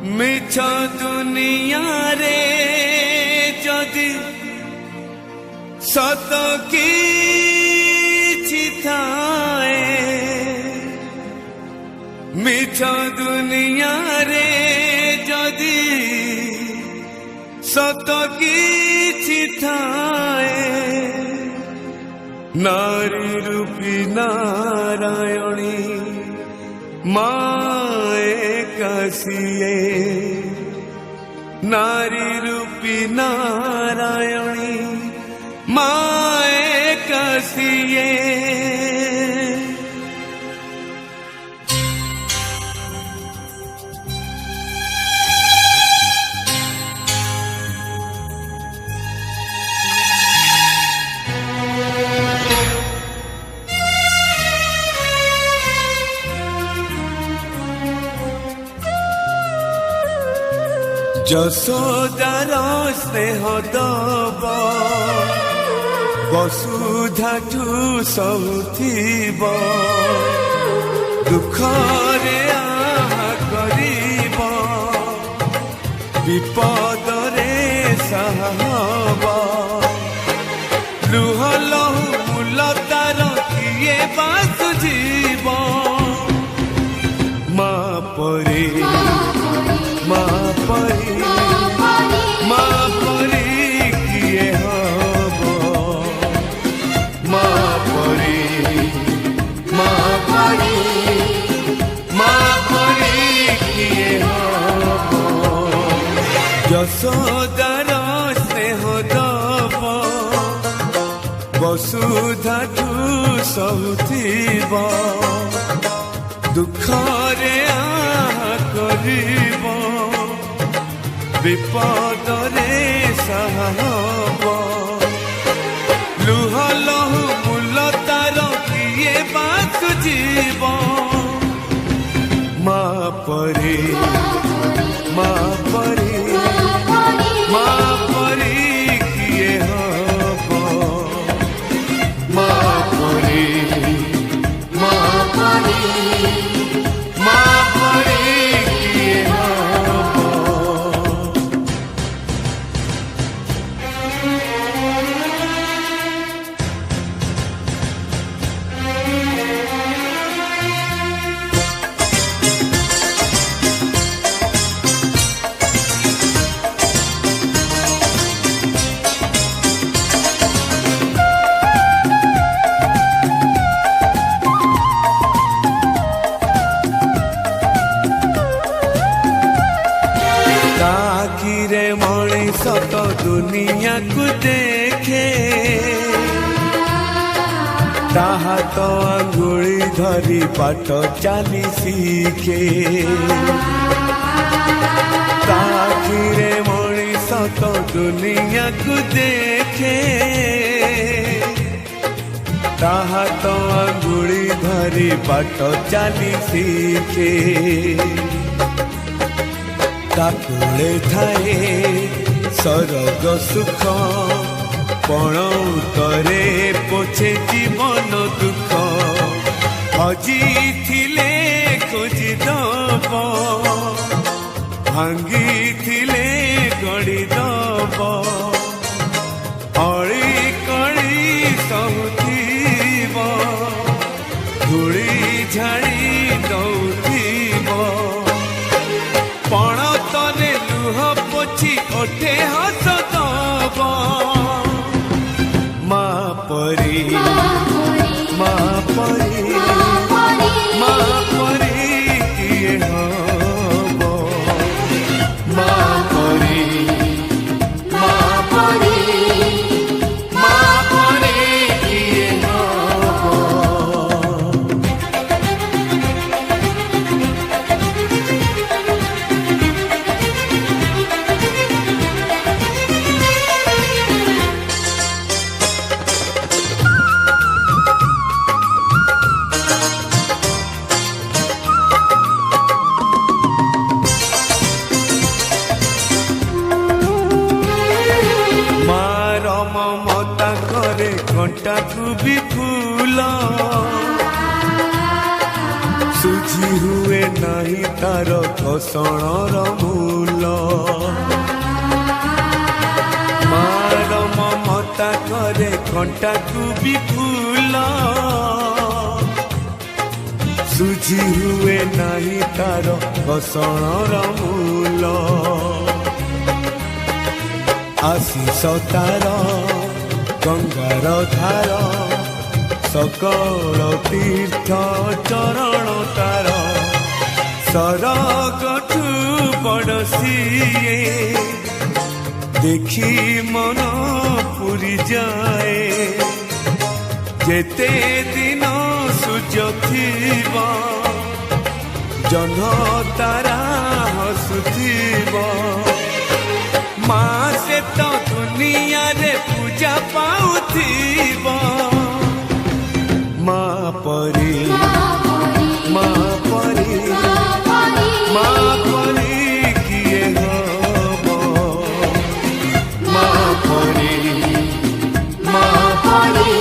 मिछ दुनिया रे जदि सत किछि थाए, मिछ दुनिया रे जदि सत किछि थाए, नारी रूपी नारायणी माए कसिए, नारी रूपी नारायणी माए कसिए। যশোদার স্নেহ দব বসুধাঠু সহুথিব, দুঃখরে আহা করিব বিপদরে সাহা হব, লুহ লহু মূল তার কিଏ ବା ସୁଝିବ, মা পরে মা পরে মা পরে কিଏ হব, মা পরে মা পরে মা পরে কিଏ হব। যশোদার স্নেহ দব বসুধাঠু সহুথিব, দুঃখরে আহা করিব বিপদরে সাহা হব, লুহ লহু মূল তার কিଏ ବା ସୁଝିବ, মা পরে মা পরে মা পরে কিଏ হব, মা পরে মা পরে মা পরে কিଏ হব। ताकिरे मଣିଷ ତ ଦୁନିଆକୁ ଦେଖେ, ତାହା ତ ଆଙ୍ଗୁଳି ଧରି ପାଠ ଚାଲି ଶିଖେ, ତାକିରେ ମଣିଷ ତ ଦୁନିଆକୁ ଦେଖେ, ତାହା ତ ଆଙ୍ଗୁଳି ଧରି ପାଠ ଚାଲି ଶିଖେ, ତାକୁଳେ ଥାଏ ସରଗ ସୁଖ, ପଣ ଉତରେ ପୋଛେ ଜୀବନ ଦୁଃଖ, ହଜିଥିଲେ ଖୋଜିଦବ, ଭାଙ୍ଗିଥିଲେ ଗଢ଼ିଦବ, ଅଳି କଳି ସହୁଥିବ, ଧୂଳି ଝାଡ଼ି ଦଉଥିବ, ପଣ ତନେ ଲୁହ ପୋଛି ଓଠେ ହସ ଦବ, ମା ପରି ମା ପରି ମା ପରି କିଏ ହବ, ମା ବୁଝି ହୁଏ ନାହିଁ ତାର ଘଷଣର ମୂଲ। ମାର ମମତା କରେ କଣ୍ଟାକୁ ବି ଫୁଲ। ସୁଝି ହୁଏ ନାହିଁ ତାର ଘଷଣର ମୂଲ। ଆଶିଷ ତାର ଗଙ୍ଗାର ଧାର ସକଳ ତୀର୍ଥ ଚରଣ ତାର। ସରଗଠୁ ବଡ଼ ସିଏ ଦେଖି ମନ ପୁରି ଯାଏ। ଯେତେ ଦିନ ସୂର୍ଯ୍ୟ ଥିବ ଜହ୍ନ ତାରା ହସୁଥିବ। ମା ସେ ତ ଦୁନିଆରେ ପୂଜା ପାଉଥିବ। ମା ପରି ମା ପରି ମା ପରି କିଏ ହବ। ମା ପରି ମା ପରି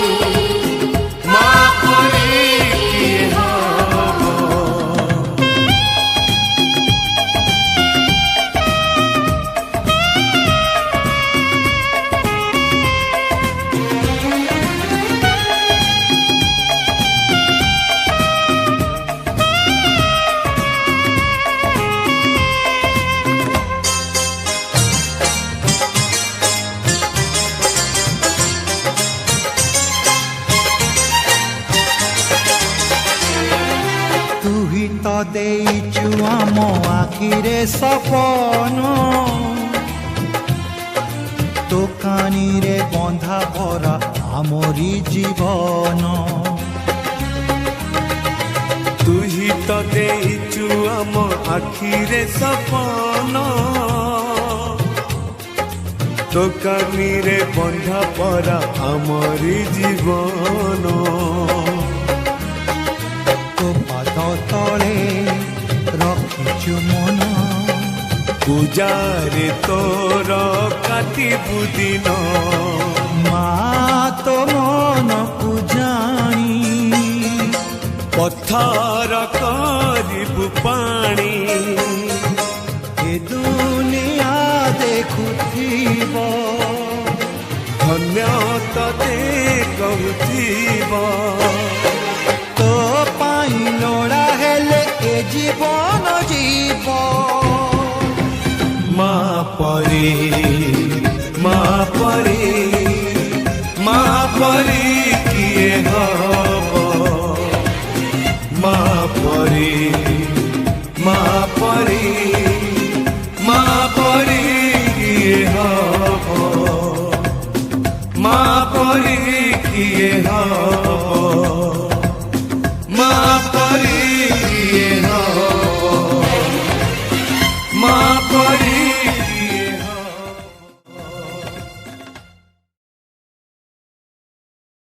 ମା ପରି କିଏ ହବ। ତ ଦେଇଛୁ ଆମ ଆଖିରେ ସପନ। ତୋ କାନିରେ ବନ୍ଧା ଭରା ଆମରି ଜୀବନ। ତୁ ହିଁ ତ ଦେଇଛୁ ଆମ ଆଖିରେ ସପନ। ତୋ କାନିରେ ବନ୍ଧା ପରା ଆମରି ଜୀବନ। ତଳେ ରଖିଛୁ ମନ। ପୂଜାରେ ତୋର କାଟିବୁ ଦିନ। ମା ତ ମନକୁ ଜାଣି ପଥର କରିବୁ ପାଣି। ଏ ଦୁନିଆ ଦେଖୁଥିବ ଧନ୍ୟ ତତେ କହୁଥିବ। ତୋ ପାଇଁ ଲୋଡ଼ା ହେଲେ ଏ ଜୀବନ ଯିବ। ମା ପରି ମା ପରି ମା ପରି କିଏ ହବ। ମା ପରି ମା ପରି ମା ପରି କିଏ ହବ। ମା ପରି କିଏ ହବ। ମା ପରି କିଏ ହବ। ମା ପରି